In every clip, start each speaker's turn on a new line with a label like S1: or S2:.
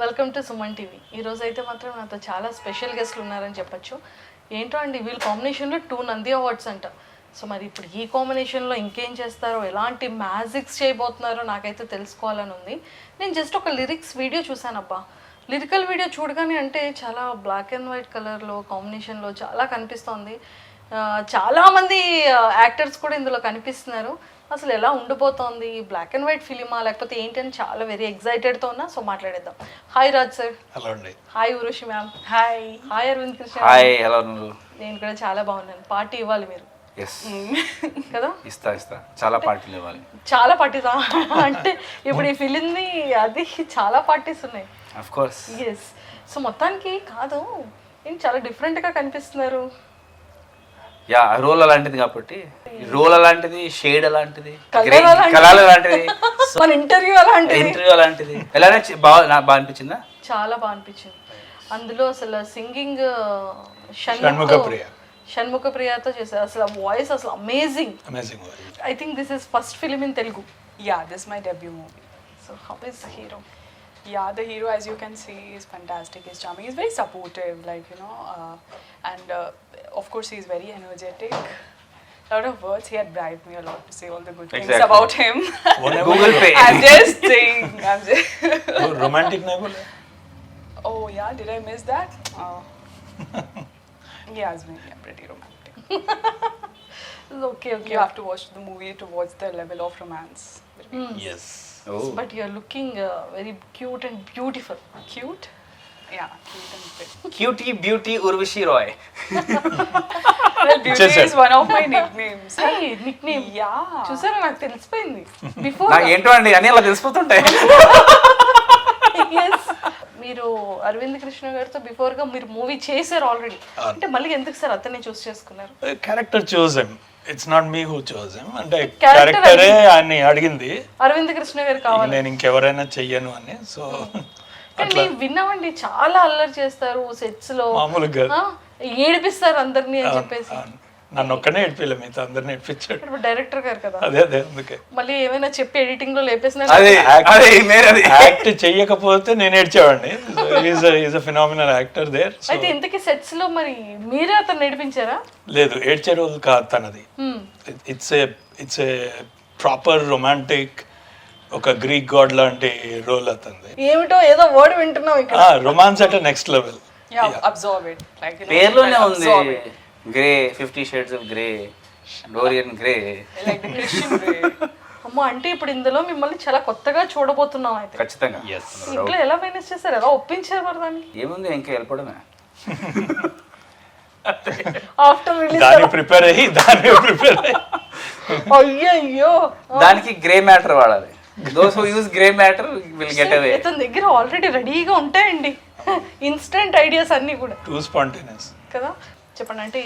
S1: Welcome to Suman TV. ఈరోజు అయితే మాత్రం నాతో చాలా స్పెషల్ గెస్ట్లు ఉన్నారని చెప్పొచ్చు. ఏంటో అండి, వీళ్ళ కాంబినేషన్లో 2 నంది అవార్డ్స్ అంట. సో మరి ఇప్పుడు ఈ కాంబినేషన్లో ఇంకేం చేస్తారో, ఎలాంటి మ్యాజిక్స్ చేయబోతున్నారో నాకైతే తెలుసుకోవాలని ఉంది. నేను జస్ట్ ఒక లిరిక్స్ వీడియో చూశానబ్బా. లిరికల్ వీడియో చూడగానే అంటే చాలా బ్లాక్ అండ్ వైట్ కలర్లో కాంబినేషన్లో చాలా కనిపిస్తోంది. చాలామంది యాక్టర్స్ కూడా ఇందులో కనిపిస్తున్నారు. అసలు ఎలా ఉండిపోతుంది, బ్లాక్ అండ్ వైట్ ఫిలిమా లేకపోతే ఏంటి అని చాలా వెరీ ఎక్సైటెడ్తో ఉన్నా. సో మాట్లాడేద్దాం. Hi Raj sir.
S2: హలో అండి.
S1: Hi Urvashi ma'am. Hi. Hi Aravind Krishna.
S3: Hi. Hello.
S1: నేను కూడా చాలా బాగున్నాను. పార్టీ ఇవ్వాలి మీరు కదా?
S3: ఇస్తా చాలా పార్టీలు ఇవ్వాలి.
S1: చాలా పార్టీస్ అంటే ఇప్పుడు ఈ ఫిలింని అది చాలా పార్టీస్ ఉన్నాయి.
S3: Of course.
S1: ఎస్. సో మొత్తానికి కాదు, ఏంటి చాలా డిఫరెంట్గా కనిపిస్తున్నారు.
S3: యా, రోల్ అలాంటిది కాబట్టి, రోల్ అలాంటిది, షేడ్ అలాంటిది,
S1: కలర్
S3: అలాంటిది,
S1: మన ఇంటర్వ్యూ
S3: అలాంటిది. ఎలానే బాగా అనిపించిందా?
S1: చాలా బాగా అనిపించింది. అందులో అసలు సింగింగ్ షణ్ముఖ ప్రియతో చేశారు. అసలు వాయిస్ అసలు amazing. I think this is first film in Telugu.
S4: Yeah, this is my debut movie.
S1: So how is the hero?
S4: Yeah, the hero, as you can see, is fantastic. He's charming. He's very supportive, like, you know, and of course he's very energetic. A lot of words. He had bribed me a lot to say all the good things about him.
S3: Google Pay.
S4: I'm just saying.
S2: Romantic navel.
S4: Oh yeah, did I miss that? Yeah, it's very pretty romantic.
S1: Okay.
S4: You have to watch the movie to watch the level of romance.
S2: Yes.
S3: Oh.
S1: But you're looking very cute and beautiful.
S4: Cute? Yeah, cute and fit.
S3: Cutie beauty Urvashi Roy.
S4: Well, beauty is one of my nicknames.
S1: Hey, nickname.
S4: Yeah.
S1: చూసారా, నాకు తెలిసిపోయింది before.
S3: నాకు ఏంటో అండి అన్నీ అలా తెలిసిపోతుంటాయి.
S1: Yes. మీరు అరవింద్ కృష్ణ గారితో బిఫోర్ గా మీరు మూవీ చేశారు ఆల్రెడీ. అంటే మళ్ళీ ఎందుకు సార్ అతన్ని చూస్ చేసుకున్నారు?
S2: Character choose him. It's not me who choose him. అంటే క్యారెక్టరే ఆయన్ని అడిగింది,
S1: అరవింద్ కృష్ణ గారు కావాలి,
S2: నేను ఇంకెవరైనా చెయ్యను అని. సో
S1: కానీ విన్నామండి, చాలా అల్లరి చేస్తారు సెట్స్ లో,
S2: మామూలుగా
S1: ఏడిపిస్తారు అందరినీ అని చెప్పేసి.
S2: నన్ను ఒక్కనే ఏడిపిలే, మిగతా అందరిని ఏడిపించాడు.
S1: ఇప్పుడు డైరెక్టర్ గారు కదా,
S2: అదే అందుకే
S1: మళ్ళీ ఏమైనా చెప్పి ఎడిటింగ్ లో లేపేసిన
S2: యాక్ట్ చెయ్యకపోతే నేను ఏడ్చేవాడిని. Is a phenomenal actor there.
S1: అయితే ఇంతకీ సెట్స్ లో మరి మీరే అతను నేర్పించారా?
S2: లేదు, ఏడ్చే రోల్ కాదు తనది. ఇట్స్ ఏ ప్రాపర్ రొమాంటిక్, ఒక గ్రీక్ గాడ్ లాంటి రోల్ అతనిది.
S1: ఏమిటో ఏదో వర్డ్ వింటున్నాం ఇక్కడ.
S2: Romance at next level.
S4: Yeah, absorb it. Like, you know,
S3: పేర్లోనే ఉంది grey, 50 Shades of Grey, Dorian Gray.
S4: like the Christian Grey.
S1: అమ్మో, అంటే ఇప్పుడు ఇందులో మిమ్మల్ని చాలా కొత్తగా చూడబోతున్నాం. అయితే
S3: ఖచ్చితంగా.
S1: ఇంట్లో ఎలా మేనేజ్ చేస్తారు, ఎలా ఒప్పించారు మరి దాన్ని?
S3: ఏముంది, ఇంకా వెళ్ళిపోవడమే.
S1: ఆఫ్టర్ రిలీజ్
S2: దాన్ని ప్రిపేర్ అయ్యి
S1: అయ్యో,
S3: దానికి గ్రే మ్యాటర్ వాడాలి. Those who use grey matter will get away.
S1: ఇతని దగ్గర ఆల్రెడీ రెడీగా ఉంటాయండి ఇన్స్టెంట్ ఐడియాస్ అన్నీ కూడా.
S2: టూ స్పాంటేనియస్ కదా.
S1: చెప్పండి. అంటే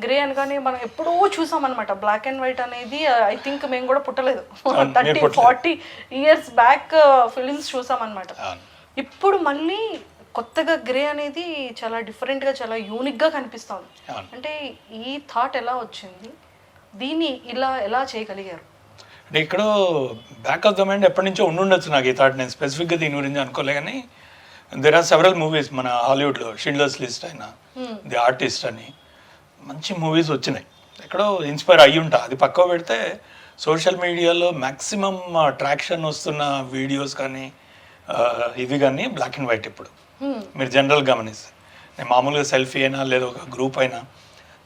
S1: గ్రే అనగానే మనం ఎప్పుడూ చూసామన్నమాట. బ్లాక్ అండ్ వైట్ అనేది ఐ థింక్ మేము కూడా పుట్టలేదు, 30-40 years బ్యాక్ ఫిలిమ్స్ చూసామన్నమాట. ఇప్పుడు మళ్ళీ కొత్తగా గ్రే అనేది చాలా డిఫరెంట్గా, చాలా యూనిక్గా కనిపిస్తుంది. అంటే ఈ థాట్ ఎలా వచ్చింది, దీన్ని ఎలా చేయగలిగారు?
S2: అంటే ఇక్కడ బ్యాక్ ఆఫ్ ద మైండ్ ఎప్పటి నుంచో ఉండుండొచ్చు నాకు ఈ థాట్. నేను స్పెసిఫిక్గా దీని గురించి అనుకోలే, కానీ దెర్ ఆర్ సెవరల్ మూవీస్ మన హాలీవుడ్లో, షిండ్లర్స్ లిస్ట్ అయినా, ది ఆర్టిస్ట్ అని మంచి మూవీస్ వచ్చినాయి. ఎక్కడో ఇన్స్పైర్ అయ్యి ఉంటా. అది పక్కకు పెడితే సోషల్ మీడియాలో మ్యాక్సిమం ట్రాక్షన్ వస్తున్న వీడియోస్ కానీ ఇవి కానీ బ్లాక్ అండ్ వైట్. ఇప్పుడు మీరు జనరల్ గమనిస్తే, నేను మామూలుగా సెల్ఫీ అయినా లేదా ఒక గ్రూప్ అయినా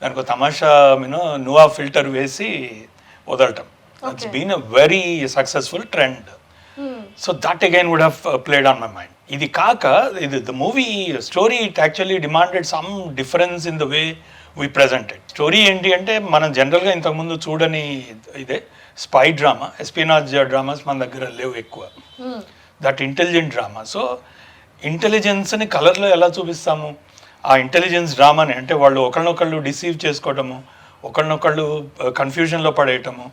S2: దానికి ఒక తమాషా నువ్వు ఆ ఫిల్టర్ వేసి వదలటం. It's been a very successful trend. So that again would have played on my mind. ఇది కాక ఇది the movie story it actually demanded some difference in the way we presented. Story ఏంటి అంటే, మనం జనరల్గా ఇంతకుముందు చూడని ఇదే స్పై డ్రామా, ఎస్పినాజ్ డ్రామాస్ మన దగ్గర లేవు ఎక్కువ. That intelligent drama. సో ఇంటెలిజెన్స్ని కలర్లో ఎలా చూపిస్తాము, ఆ ఇంటెలిజెన్స్ డ్రామాని అంటే వాళ్ళు ఒకళ్ళనొకళ్ళు డిసీవ్ చేసుకోవటము, ఒకళ్ళనొకళ్ళు కన్ఫ్యూజన్లో పడేయటము,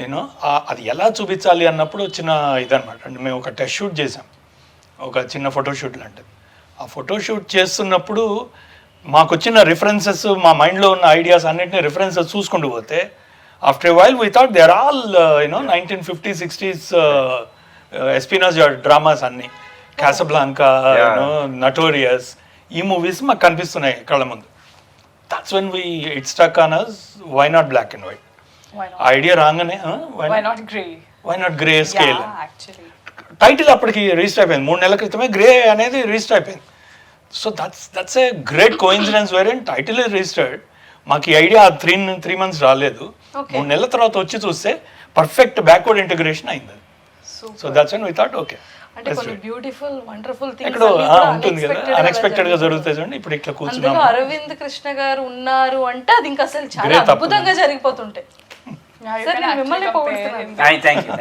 S2: యూనో అది ఎలా చూపించాలి అన్నప్పుడు వచ్చిన ఇదనమాట. అంటే మేము ఒక టెస్ట్ షూట్ చేసాం, ఒక చిన్న ఫోటోషూట్ లాంటిది. ఆ ఫోటోషూట్ చేస్తున్నప్పుడు మాకు వచ్చిన రిఫరెన్సెస్, మా మైండ్లో ఉన్న ఐడియాస్ అన్నింటినీ రిఫరెన్సెస్ చూసుకుంటూ పోతే after a while we thought they are all 1950s 60s espionage dramas అన్నీ. క్యాసబ్లాంకా, నటోరియస్, ఈ మూవీస్ మాకు కనిపిస్తున్నాయి కళ్ళ ముందు. That's when we it stuck on us, why not black and white?
S4: Why not?
S2: Idea రాగానే
S4: Why not grey?
S2: Why not grey scale?
S4: Yeah, actually.
S2: Title అప్పటికి register అయిపోయింది, 3 నెలల క్రితమే గ్రే అనేది రిజిస్టర్ అయిపోయింది. So that's a great coincidence where and title is registered. మాకు ఈ idea 3 months రాలేదు. 3 నెలల తర్వాత వచ్చి చూస్తే పర్ఫెక్ట్ బ్యాక్వర్డ్ ఇంటిగ్రేషన్ అయింది. So that's when we thought okay,
S1: అంటే కొన్ని బ్యూటిఫుల్ వండర్ఫుల్ థింగ్స్
S2: ఇక్కడ ఉంటుంది కదా, అన్ఎక్స్పెక్టెడ్ గా జరుగుతాయి చూడండి. ఇప్పుడు ఇట్లా కూర్చున్నాం,
S1: అందులో అరవింద్ కృష్ణ గారు ఉన్నారు అంటే అది ఇంకా అసలు చాలా అద్భుతంగా జరిగిపోతుంటాయి.
S4: Yeah, you
S1: Sir,
S4: can
S1: నేను
S4: actually
S1: మిమ్మల్ని
S4: compare
S1: పొగుడుతున్నాను.
S4: him.
S3: Thank you.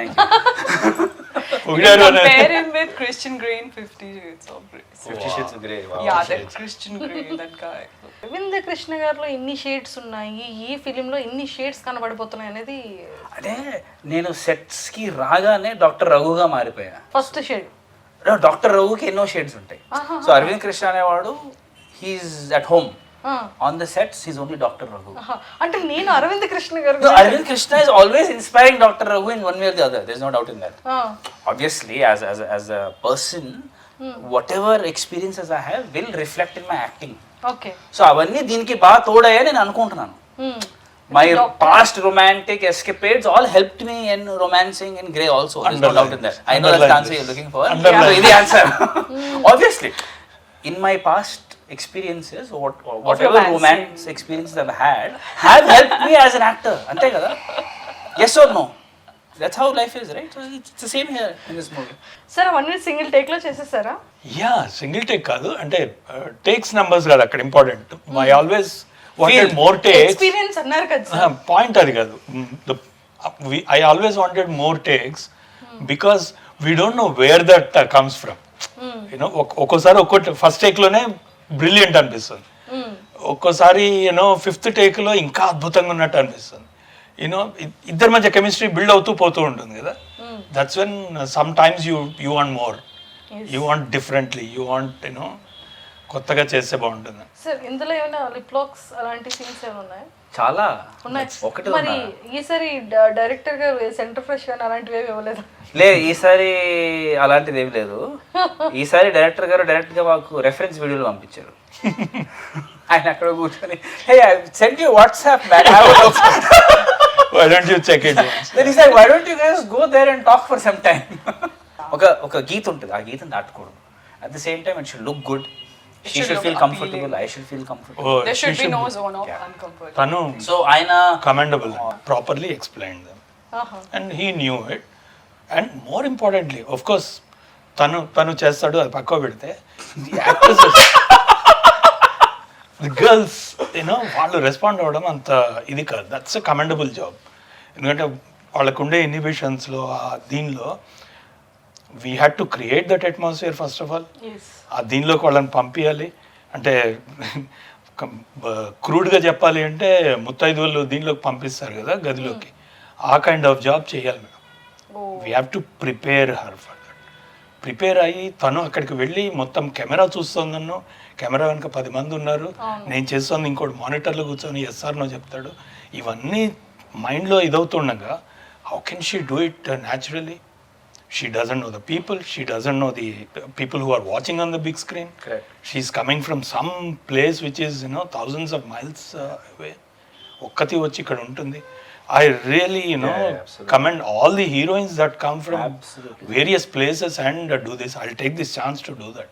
S4: You can compare him with Christian Grey in 50 Shades of Grey.
S3: 50 Shades of Grey. Wow.
S4: Yeah, that Christian Grey, that guy.
S1: Arvind Krishna గారిలో ఇన్ని షేడ్స్ ఉన్నాయి, ఈ film లో ఇన్ని shades కనబడిపోతున్నాయి అనేది
S3: అంటే నేను సెట్స్ కి రాగానే డాక్టర్ రఘుగా మారిపోయా.
S1: First shade.
S3: డాక్టర్ రఘుకి ఎన్నో షేడ్స్ ఉంటాయి. సో అరవింద్ కృష్ణ అనేవాడు he's at home. On the sets, he's only Dr. Raghu.
S1: అంటే నేను అరవింద్ కృష్ణ గారు.
S3: No, Aravind Krishna is always inspiring Dr. Raghu in one way or the other. There's no doubt in that. Obviously, as a person, whatever experiences I have will reflect in my acting.
S1: Okay.
S3: So అవన్నీ దీనికి బాగా తోడయ్యా నేను అనుకుంటున్నాను. My past romantic escapades all helped me in romancing in Grey also. There's no doubt in that. I know that's the answer you're looking for. So ఇది answer. Obviously, in my past experiences, whatever romance experiences I've had have helped me as an actor. Ante kada? Yes or no? That's how life is, right? So it's the same here in this movie.
S1: Sir అవన్నీ single take లో చేసేసారా?
S2: Yeah, single take కాదు, అంటే takes numbers కాదు అక్కడ important. I always wanted more takes.
S1: Experience అన్నారు కదా sir.
S2: Point అది కాదు. I always wanted more takes because we don't know where that comes from. You know ఒక్కోసారి ఫస్ట్ టేక్ లోనే బ్రిలియంట్ అనిపిస్తుంది, ఒక్కోసారి యూనో 5th take లో ఇంకా అద్భుతంగా ఉన్నట్టు అనిపిస్తుంది. యూనో ఇద్దరి మధ్య కెమిస్ట్రీ బిల్డ్ అవుతూ పోతూ ఉంటుంది కదా. That's when some times you want more, you want differently, you want you know కొత్తగా చేస్తే బాగుంటుంది.
S1: సార్ ఇందులో ఏమైనా లిప్ లాక్స్ అలాంటి సీన్స్ ఏమైనా ఉన్నాయా?
S3: చాలా
S1: ఉన్నాయి.
S3: ఒకటి
S1: మరి ఈసారి డైరెక్టర్ గారు సెంటర్ ఫ్రెష్ కానీ అలాంటివి ఏమి ఇవ్వలేదు?
S3: లేదు, ఈసారి అలాంటిది ఏమి లేదు. ఈసారి డైరెక్టర్ గారు డైరెక్ట్ గా మాకు రెఫరెన్స్ వీడియోలు పంపించారు. ఆయన అక్కడ కూర్చొని hey I send you WhatsApp man, have a look,
S2: why don't you check it once?
S3: Then he said why don't you guys go there and talk for some time. ఒక గీత ఉంటుంది, ఆ గీతను దాటుకోవడం. At the same time it should look good. She should feel comfortable. I should feel comfortable.
S2: Oh,
S4: There should be no zone of uncomfort.
S2: Tanu,
S3: so aina
S2: commendable, properly explained them, and he knew it. And more importantly, of course, tanu chestadu adi pakko pedte the actresses, the girls, you know, వాళ్ళు respond అవ్వడం అంత ఇది కాదు. That's a commendable job. ఎందుకంటే వాళ్ళకుండే ఇన్హిబిషన్స్లో దీనిలో we had to create that atmosphere first of all. ఆ దీనిలోకి వాళ్ళని పంపించాలి. అంటే క్రూడ్గా చెప్పాలి అంటే ముత్తైదువులు దీనిలోకి పంపిస్తారు కదా గదిలోకి, ఆ కైండ్ ఆఫ్ జాబ్ చేయాలి madam. We have to prepare her for that. Prepare అయ్యి తను అక్కడికి వెళ్ళి మొత్తం కెమెరా చూస్తుంది, నన్ను కెమెరా వెనుక 10 మంది ఉన్నారు, నేను చేస్తుంది ఇంకోటి మానిటర్లో కూర్చొని ఎస్ఆర్ నో చెప్తాడు. ఇవన్నీ మైండ్లో ఇదవుతుండగా how can she do it naturally? She doesn't know the people. She doesn't know the people who are watching on the big screen.
S3: Correct.
S2: She's coming from some place which is, you know, thousands of miles away. Okkati vachi ikkada untundi. I really, you know, commend all the heroines that come from various places and do this. I'll take this chance to do that.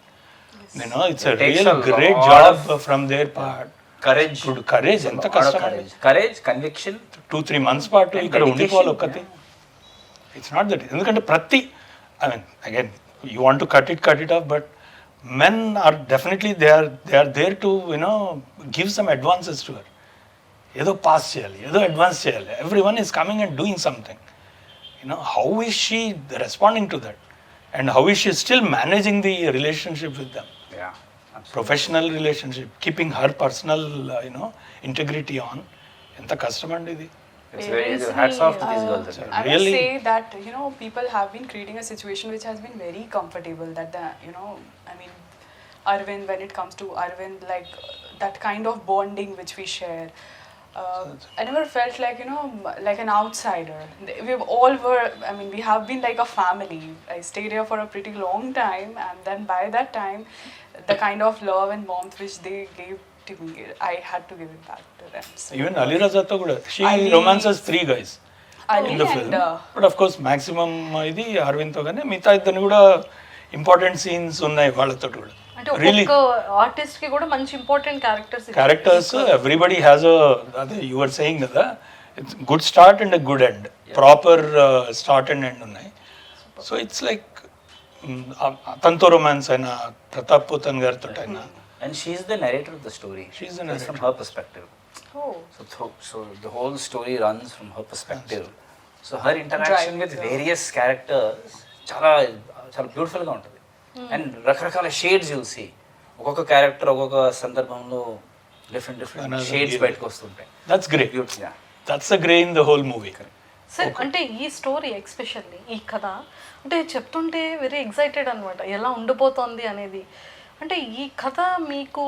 S2: Yes. You know, it's a real great job from their part.
S3: Courage.
S2: Courage. Enta kashtam.
S3: Courage, conviction.
S2: 2-3 months పాటు ఇక్కడ ఉండిపోవాలి ఒక్కటి. It's not that. ఎందుకంటే ప్రతి, I mean, again, you want to cut it off, but men are definitely they are there to, you know, give some advances to her. ఏదో pass చేయాలి, ఏదో advance చేయాలి. Everyone is coming and doing something. You know, how is she responding to that? And how is she still managing the relationship with them?
S3: Yeah, absolutely.
S2: Professional relationship, keeping her personal, you know, integrity on. ఎంత కష్టం అండి ఇది.
S3: It's very hats off to these girls.
S4: I
S2: Really?
S4: must say that, you know, people have been creating a situation which has been very comfortable. That you know, I mean, Aravind, when it comes to Aravind, like that kind of bonding which we share, I never felt like, you know, like an outsider. We all were, I mean, we have been like a family. I stayed here for a pretty long time, and then by that time, the kind of love and warmth which they gave to me, I had to give it back to them. So,
S2: even అలీరాజాతో కూడా she
S4: Ali-
S2: romances 3 guys
S4: Ali
S2: in the film,
S4: and
S2: but of course maximum ఇది అరవింద్తో కానీ మిగతా ఇద్దరిని కూడా important scenes ఉన్నాయి వాళ్ళతో కూడా.
S1: అంటే
S2: రియలీ
S1: ఒక్కొక్క ఆర్టిస్ట్ కి కూడా మంచి ఇంపార్టెంట్
S2: క్యారెక్టర్స్ ఎవ్రీబడి హ్యాస్ అదే యు ఆర్ సేయింగ్ కదా, it's good start and good end, proper start and end ఉన్నాయి. సో ఇట్స్ లైక్ అతనితో రొమాన్స్ అయినా ప్రతాప్ పోతన్ గారితో అయినా.
S3: And she's the narrator of the story.
S2: She's the
S3: It's from
S2: narrator.
S3: her perspective.
S1: Oh.
S3: So the whole story runs from her perspective. So her interaction with various characters చాలా చాలా బ్యూటిఫుల్గా ఉంటుంది. And రకరకాల shades you'll see, ఒక్కొక్క character ఒక్కొక్క సందర్భంలో different shades బయటకు వస్తుంటాయి.
S2: That's great,
S3: beautiful.
S2: That's the grey in the whole movie.
S1: Sir అంటే ఈ స్టోరీ ఎక్స్పెషల్లీ ఈ కథ అంటే చెప్తుంటే వెరీ ఎక్సైటెడ్ అనమాట ఎలా ఉండిపోతుంది అనేది. అంటే ఈ కథ మీకు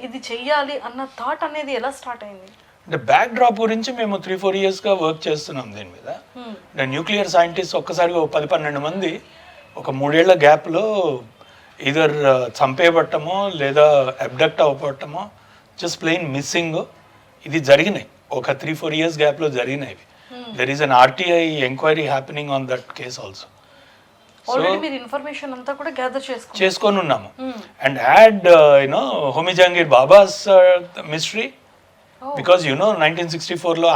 S1: ఇది చెయ్యాలి అన్న థాట్ అనేది ఎలా స్టార్ట్ అయింది?
S2: అంటే బ్యాక్ డ్రాప్ గురించి మేము 3-4 yearsగా వర్క్ చేస్తున్నాం దీని మీద. అంటే న్యూక్లియర్ సైంటిస్ట్ ఒక్కసారిగా 10-12 మంది ఒక 3 ఏళ్ల గ్యాప్లో ఇదర్ చంపేయబట్టమో లేదా అబ్డక్ట్ అవ్వబట్టమో జస్ట్ ప్లెయిన్ మిస్సింగ్ ఇది జరిగినాయి. ఒక 3-4 years గ్యాప్లో జరిగినాయి. There is an RTI enquiry happening on that case also.
S1: Already మీరు ఇన్ఫర్మేషన్ అంతా కూడా గ్యాదర్
S2: చేసుకొని ఉన్నాము. And add you know Homi Jehangir Bhabha's mystery, because you know 1964లో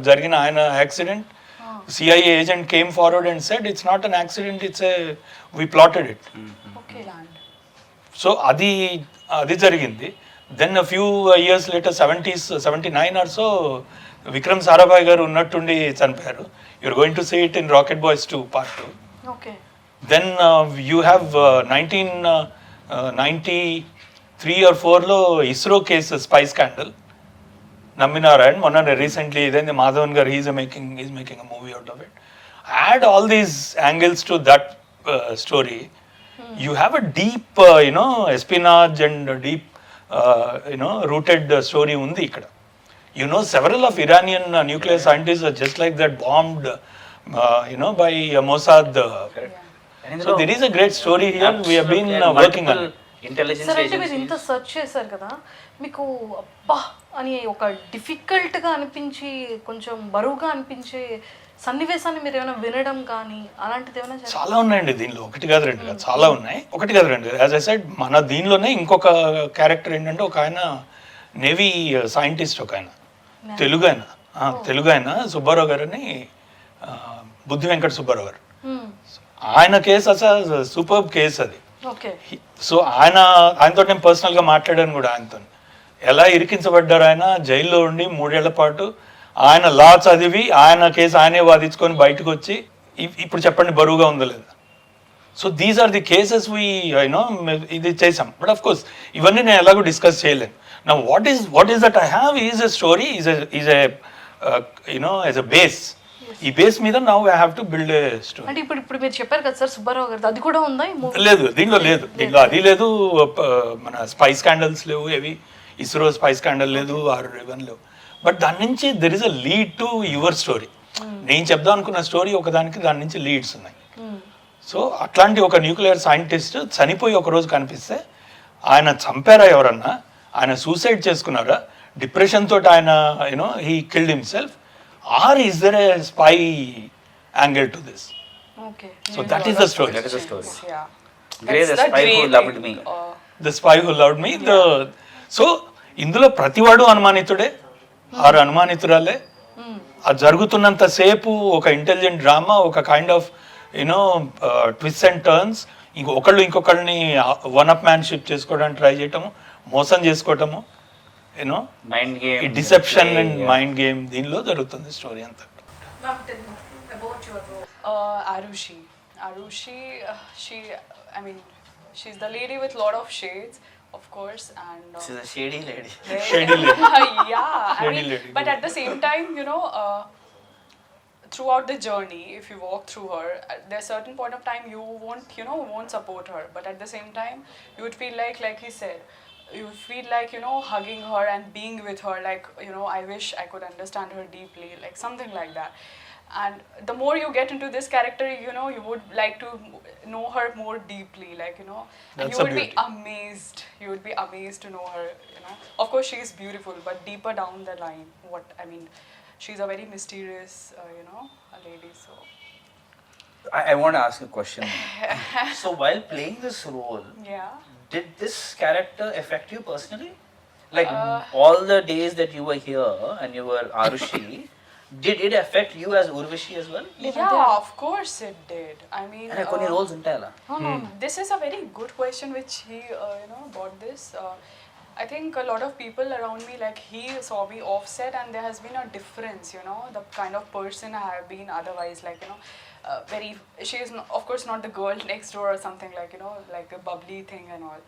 S2: జరిగిన ఆయన accident, CIA agent came forward and said it's not an accident, it's we plotted it. So అది జరిగింది. Then a few years later 70s 79 or so Vikram Sarabhai గారు ఉన్నట్టుండి చనిపోయారు. You're going to see it in rocket boys 2 Part 2.
S1: Okay.
S2: Then you have 1993 or 4లో ISRO case spy scandal, నమ్మినారాయణ్ మొన్న recently ఇదైంది, మాధవన్ గారు is making a movie out of it. Add all these angles to that story. You have a deep ఎస్పినాజ్ and deep rooted story ఉంది ఇక్కడ. Several of Iranian nuclear scientist just like that bombed by Mossad. So there is a great story here. We have been working on it.
S3: Intelligence
S1: sir అంటే మీరు ఇంత search చేశారు కదా, మీకు అబ్బా అని ఒక డిఫికల్ట్గా అనిపించి కొంచెం బరువుగా అనిపించే సన్నివేశాన్ని మీరు ఏమైనా వినడం కానీ అలాంటిది ఏమైనా
S2: చాలా ఉన్నాయండి దీనిలో. 1 కాదు 2 కాదు, చాలా ఉన్నాయి. 1 కాదు 2. యాజ్ ఐ సెడ్ మన దీనిలోనే ఇంకొక క్యారెక్టర్ ఏంటంటే ఒక ఆయన నేవీ సైంటిస్ట్, ఒక ఆయన తెలుగు ఆయన సుబ్బారావు గారని, బుద్ధి వెంకట సుబ్బారావు గారు. ఆయన కేసు అసలు సూపర్ కేసు అది. సో ఆయనతో నేను పర్సనల్గా మాట్లాడాను కూడా. ఆయనతో ఎలా ఇరికించబడ్డారు, ఆయన జైల్లో ఉండి 3 ఏళ్ల పాటు ఆయన లా చదివి ఆయన కేసు ఆయనే వాదించుకొని బయటకు వచ్చి ఇప్పుడు చెప్పండి బరువుగా ఉందో లేదా. So these are the cases ఇది చేసాం. బట్ ఆఫ్ కోర్స్ ఇవన్నీ నేను ఎలాగో డిస్కస్ చేయలేను. నా what is that I have is a story, is a base. ఈ బేస్ మీద now I have to build a story.
S1: అంటే ఇప్పుడు మీరు చెప్పారు కదా సార్ సుబ్బారావు గారు, అది కూడా ఉందా?
S2: లేదు, దీనిలో లేదు. దీనిలో అది లేదు, మన స్పై స్కాండల్స్ లేవు, ఏవి ఇస్రో స్పై స్కాండల్ లేదు, R11 లేవు. బట్ దాని నుంచి there is a lead to your story. నేను చెప్దాం అనుకున్న స్టోరీ ఒకదానికి దాని నుంచి లీడ్స్ ఉన్నాయి. సో అట్లాంటి ఒక న్యూక్లియర్ సైంటిస్ట్ చనిపోయి ఒకరోజు కనిపిస్తే ఆయన చంపారా ఎవరన్నా, ఆయన సూసైడ్ చేసుకున్నారా, డిప్రెషన్ తోటి ఆయన he killed himself, or is there a spy angle to this?
S1: Okay.
S2: So that is the story.
S3: That is the story.
S4: Yeah.
S3: Grey, the spy who loved me.
S2: The spy who loved me. So ఇందులో ప్రతివాడు అనుమానితుడే ఆరు అనుమానితురాలే. అది జరుగుతున్నంత సేపు ఒక intelligent drama, ఒక kind of twist and turns, ఇంకొకళ్ళని one upmanship చేసుకోవడానికి ట్రై చేయటము, మోసం చేసుకోవటము,
S3: mind game,
S2: deception and mind game, దీనిలో జరుగుతుంది స్టోరీ అంతా.
S4: Arushi, she's the lady with lot of shades, of course, and
S3: she's a shady lady.
S2: Shady lady.
S4: Yeah,
S2: lady.
S4: But at the same time, throughout the journey, if you walk through her, there's a certain point of time you won't support her, but at the same time, you would feel like he said, you feel like, you know, hugging her and being with her, like, you know, I wish I could understand her deeply, like something like that. And the more you get into this character, you know, you would like to know her more deeply, like, you know, and
S2: That's
S4: you
S2: a
S4: would be
S2: beauty.
S4: amazed, you would be amazed to know her, you know. Of course she is beautiful, but deeper down the line, what I mean, she's a very mysterious, you know, a lady. So
S3: I want to ask a question. So while playing this role,
S4: yeah.
S3: did this character affect you personally? Like all the days that you were here and you were Arushi, did it affect you as Urvashi as well?
S4: Yeah, of course it did. I mean,
S3: And కొన్ని roles ఉంటాయి అలా.
S4: this is a very good question which he, you know, brought this. I think a lot of people around me, like, he saw me offset, and there has been a difference, you know, the kind of person I have been otherwise, like, you know, very, she is of course not the girl next door or something, like, you know, like the bubbly thing and all.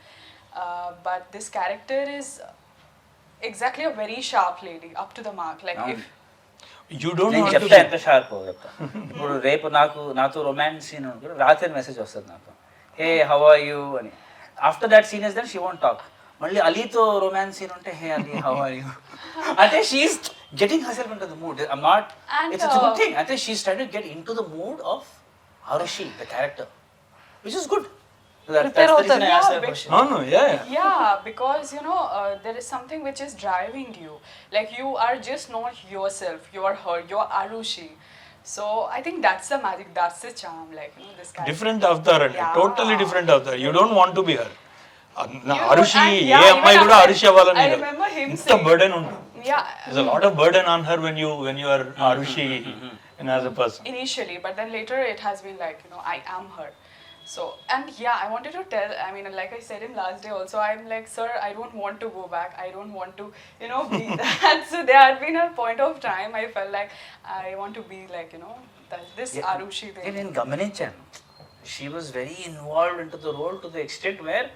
S4: But this character is exactly a very sharp lady, up to the mark. Like, if
S2: You don't
S3: నేను
S2: want to
S3: చెప్తా
S2: be.
S3: ఎంత sharp చెప్తా. ఇప్పుడు రేపు నాతో romance scene అనుకో, రాత్రి message వస్తుంది నాకు, హే హౌ ఆర్ యూ అని. After that scene is then she won't talk. మళ్ళీ అలీతో రొమాన్స్ సీన్ ఉంటే, hey Ali how are you అంటే she's getting herself into the mood. I'm not, it's a good thing. అంటే she's trying to get into the mood of Arushi, the character, which is good. That's the reason I asked that question.
S2: No, no, yeah.
S4: yeah, because, you know, there is something which is driving you. Like, you are just not yourself. You are her. You are Arushi. So I think that's the magic. That's the charm. Like, you know, this character.
S2: Different avatar అండి,
S4: Yeah.
S2: Totally different avatar. You don't want to be her.
S4: You
S2: అరుషి,
S4: know, and
S2: A
S4: yeah,
S2: అమ్మాయి
S4: even
S2: కూడా
S4: after-
S2: అరుషి అవ్వాలని
S4: I
S2: లేదు.
S4: remember him
S2: ఇంత
S4: saying-
S2: burden ఉంటుంది.
S4: Yeah.
S2: There's a lot of burden on her when you are Arushi and as a person.
S4: Initially, but then later it has been like, you know, I am her. So, and yeah, I wanted to tell, I mean, like I said him last day also, I'm like, sir, I don't want to go back. I don't want to, you know, be that. So there had been a point of time I felt like I want to be like, you know, this Arushi thing.
S3: నేను గమనించాను, she was very involved in to the role to the extent where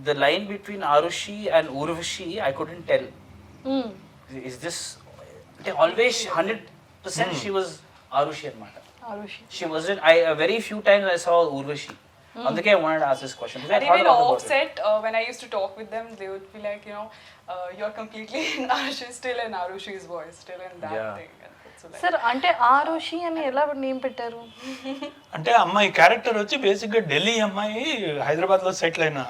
S3: the line between Arushi and Urvashi I couldn't tell. Is this అంటే always 100% she was Arushi అన్నమాట.
S1: Arushi.
S3: She wasn't. Very few times I saw Urvashi. అందుకే I wanted to ask this question. because I
S4: And
S3: thought
S4: even
S3: a lot about it.
S4: offset, when I used to talk with them, they would be like, you know, you're completely in Arushi, still in Arushi's voice, still in that
S3: Yeah.
S4: thing. And so like,
S1: sir అంటే ఆరుషి అని ఎలా name పెట్టారు?
S2: అంటే అమ్మాయి character వచ్చి బేసిక్గా ఢిల్లీ అమ్మాయి, హైదరాబాద్లో సెటిల్ అయిన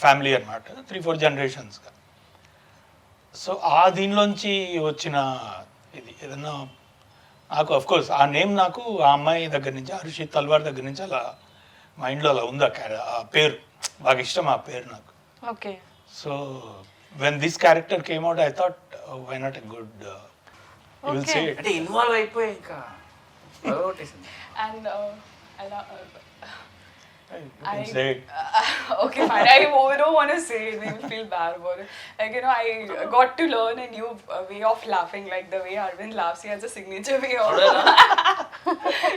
S2: ఫ్యామిలీ అనమాట, 3-4 జనరేషన్స్గా. సో ఆ దీనిలోంచి వచ్చిన ఇది ఏదన్నా నాకు అఫ్ కోర్స్ ఆ నేమ్ నాకు ఆ అమ్మాయి దగ్గర నుంచి, అరుషి తల్వార్ దగ్గర నుంచి అలా మైండ్లో అలా ఉంది ఆ పేరు. బాగా ఇష్టం ఆ పేరు నాకు.
S1: Okay.
S2: So when this character came out I thought why not a good you will say it.
S3: అంటే ఇన్వాల్వ్ అయిపోయి ఇంకా అలవాటేసింది.
S4: and
S2: You can say it.
S4: okay, fine. I don't want to say it. We will feel bad about it. Like, you know, I got to learn a new way of laughing. Like the way Aravind laughs, he has a signature way of.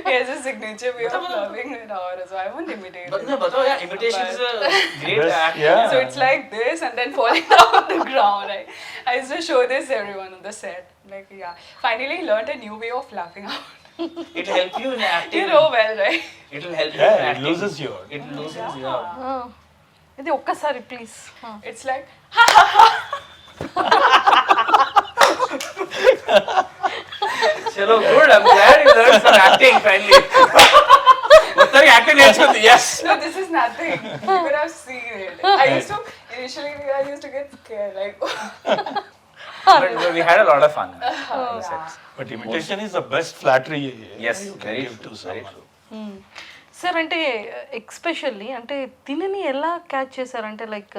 S4: He has a signature way of laughing in our. So I won't imitate
S3: But
S4: it.
S3: no, but yeah, imitation is a great
S2: Best,
S3: act.
S2: yeah.
S4: So it's like this and then falling down on the ground. I used to show this everyone on the set. Like, yeah. Finally learned a new way of laughing out.
S3: It will help you in acting.
S4: You know well, right?
S3: It will help you in
S2: Yeah, it
S3: acting.
S2: loses you.
S3: It loosens you out.
S1: ఇది ఒక్కసారి please.
S4: It's like,
S3: Chalo, good. I'm glad you learned some acting finally. మొత్తానికి acting నేర్చుకుంది. Yes.
S4: no, this is nothing. You could have seen it. Initially I used to get scared. Like,
S3: But we had a lot of fun.
S2: But imitation is the best flattery
S3: Yes,
S2: you can
S3: very
S2: give to
S3: true, very
S2: someone.
S3: true.
S1: Sir అంటే especially అంటే తినని ఎలా catch చేశారంటే like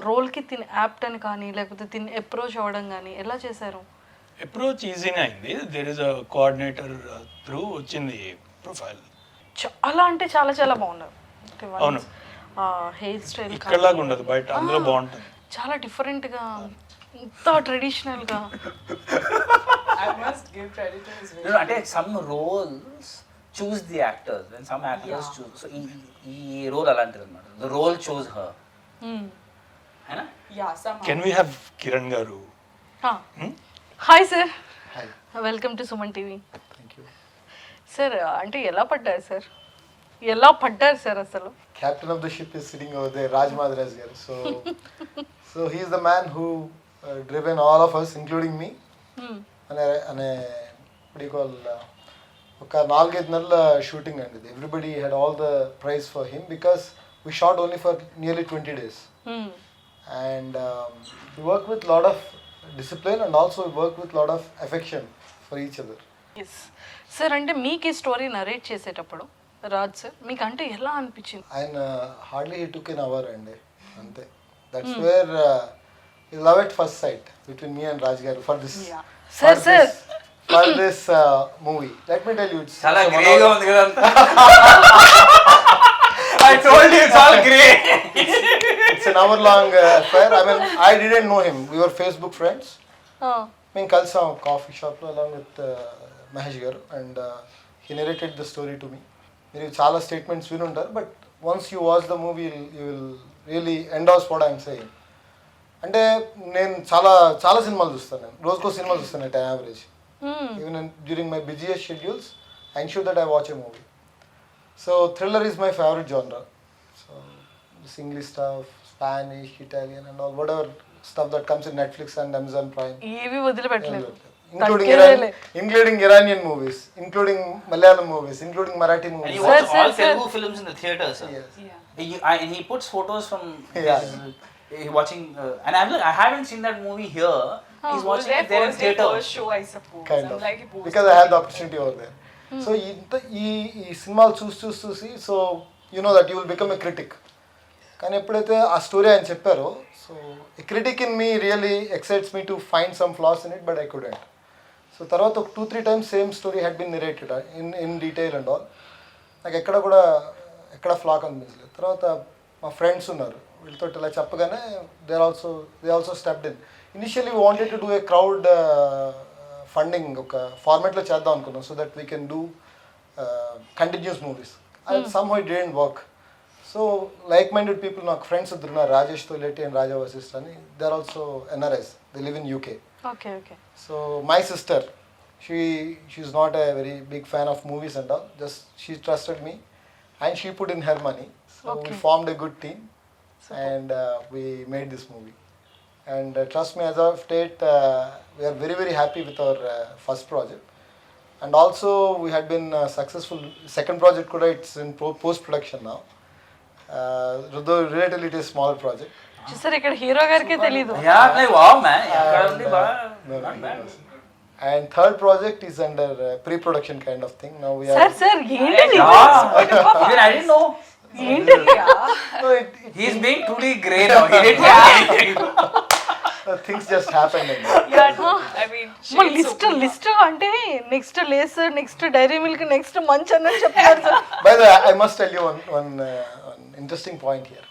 S1: రోల్కి తిన apt అని కానీ లేకపోతే తిని అప్రోచ్ అవ్వడం కానీ ఎలా చేశారు?
S2: అప్రోచ్ ఈజీనే అయింది. There is a coordinator through వచ్చింది ప్రొఫైల్.
S1: చాలా అంటే చాలా చాలా బాగున్నారు.
S2: అవును.
S1: హెయిర్ స్టైల్
S2: ఇక్కడలాగా ఉండదు, బయట అందులో బాగుంటుంది.
S1: చాలా డిఫరెంట్గా, ఇంత ట్రెడిషనల్గా.
S4: I must give credit to his
S3: No,
S4: vision.
S3: అంటే some roles choose the actors and some actors choose. So ఈ రోల్ అలాంటిది అన్నమాట. The role chose her. అయినా
S4: Yeah, somehow.
S2: Can we have Kiran garu?
S1: Hi sir, welcome to Suman TV. Sir అంటే ఎలా పడ్డారు sir? ఎలా పడ్డారు సార్ అసలు?
S5: Captain of the ship is sitting over there, Raj Madraj garu. So he is the man who driven all of us, including me. అనే what do you call ఒక 4-5 నెలల shooting అండి ఇది. Everybody had all the praise for him because we shot only for nearly 20 days. And we work with lot of discipline and also we work with lot of affection for each other.
S1: Yes sir, అంటే మీకు ఈ story narrate చేసేటప్పుడు Raj sir మీకు అంటే ఎలా అనిపించింది?
S5: ఆయన hardly he took an hour అండి అంతే. That's where love at first sight between me and Raj garu for this.
S1: Sir sir
S5: For this movie, let me tell you, it's
S3: చాలా గ్రేగా ఉంది కదా. I told you it's all grey.
S5: it's an hour-long affair. I mean, I didn't know him. We were Facebook friends. మేము కలిసాం coffee షాప్లో along with Mahesh గారు and he narrated the story to me. మీరు చాలా statements వినుంటారు but once you watch the movie you will really endorse what I'm saying. అంటే నేను చాలా సినిమాలు చూస్తాను, నేను రోజుకో సినిమా చూస్తాను at an average. Even during my busiest schedules, I ensure that I watch a movie. So thriller is my favorite genre. So this English stuff, Spanish, Italian and all, whatever stuff that comes in Netflix and Amazon Prime.
S1: ఏవి వదిలిపెట్టలేదు.
S5: Including Iranian movies, including Malayalam movies, including Marathi
S3: And
S5: movies.
S3: you watch all Telugu films in the theater, sir.
S5: Yes.
S3: And he puts photos from watching and I haven't seen that movie here. He's watching it there in theater.
S4: First show, I suppose.
S5: Kind
S4: I'm
S5: of.
S4: like,
S5: Because I had the opportunity over there. So ఈ సినిమాలు చూసి so you know that you will become a critic. కానీ ఎప్పుడైతే ఆ story ఆయన చెప్పారో so a critic in me really excites me to find some flaws in it but I couldn't. So తర్వాత ఒక 2-3 times same story had been narrated in detail and all. నాకు ఎక్కడ flax అనిపించలేదు. తర్వాత మా ఫ్రెండ్స్ ఉన్నారు, వీళ్ళతో ఇలా చెప్పగానే they also stepped in. Initially we wanted to do a crowd funding ఒక ఫార్మాట్లో చేద్దాం అనుకున్నాం so that we can do continuous movies. And somehow it didn't work. So like minded people నాకు ఫ్రెండ్స్ ఇద్దరు ఉన్నారు, రాజేష్ తోలేటి అండ్ రాజా వశిష్ఠ అని. They are also NRIs, they live in UK.
S1: Okay okay.
S5: So my sister, she's not a very big fan of movies and all. Just she trusted me, and she put in her money. So we formed a good team, and we made this movie. And trust me, as of date, we are very very happy with our first project. And also we had been successful. Second project kuda it's in post production now. Though relatively it is smaller project.
S1: చూసారు ఇక్కడ hero గారికి తెలీదు.
S3: Yeah, like wow man. ఎక్కడ ఉంది బా?
S5: And third project is under pre-production kind of thing. Now we are.
S1: Sir ఏంటిది?
S3: Even I didn't know.
S1: ఏంటిది?
S5: No,
S3: He's being truly great now. He didn't tell anything.
S5: things just happened.
S4: yeah, no, I mean,
S1: list అంటే next Lay's, next Dairy Milk, next Munch అన్నట్టు చెప్తారు sir.
S5: By the way, I must tell you one interesting point here.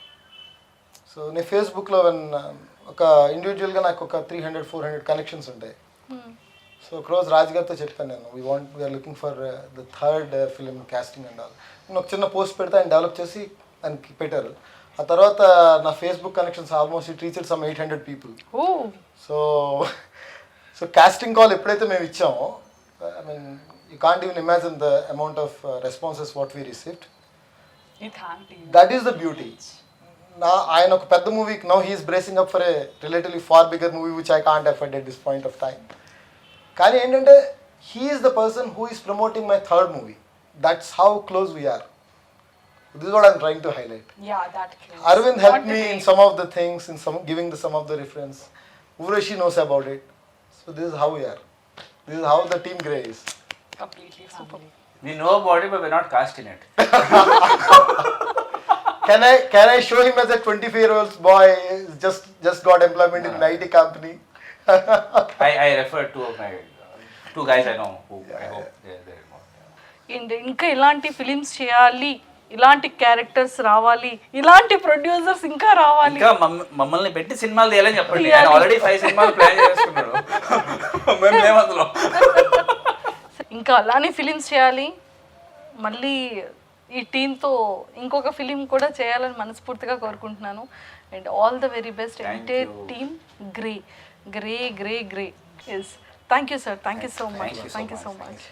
S5: So నేను ఫేస్బుక్లో ఒక ఇండివిజువల్గా నాకు ఒక 300-400 connections ఉంటాయి. సో ఒకరోజు రాజ్ గారితో చెప్పాను నేను we're looking for the third film casting and all. నేను ఒక చిన్న పోస్ట్ పెడితే ఆయన డెవలప్ చేసి దానికి పెట్టారు. ఆ తర్వాత నా Facebook connections almost it reached some 800 people. So casting call ఎప్పుడైతే మేము ఇచ్చామో I mean you can't even imagine the amount of responses what we received. That is the beauty. ఆయన ఒక పెద్ద మూవీకి now he's bracing up for a relatively far bigger movie which I can't afford at this point of time. కానీ ఏంటంటే he's the person who is promoting my third movie. That's how close we're. This is what I'm trying to highlight.
S4: Yeah, that close.
S5: Arvind helped me in some of the things, in giving some of the reference. Urvashi knows about it. So this is how we are. This is how the team Grey is.
S4: Completely family.
S3: We know about it, but we're not cast in it.
S5: Can I show him as a 25-year-old boy just got employment in an IT company?
S3: I refer to my two guys I know who I hope they're involved.
S1: ఇంకా ఇలాంటి films చేయాలి, ఇలాంటి characters రావాలి, ఇలాంటి producers ఇంకా రావాలి.
S3: ఇంకా మమ్మల్ని పెట్టి సినిమాలు తీయాలని చెప్పండి. ఆయన ఆల్రెడీ 5 సినిమాలు ప్లాన్ చేసుకున్నాడు. మేము లేమందులో.
S1: ఇంకా అలానే ఫిలిమ్స్ చేయాలి, మళ్ళీ ఈ టీంతో ఇంకొక ఫిలిం కూడా చేయాలని మనస్ఫూర్తిగా కోరుకుంటున్నాను. And all the very best entire team grey. Yes, thank you sir, thank you so much.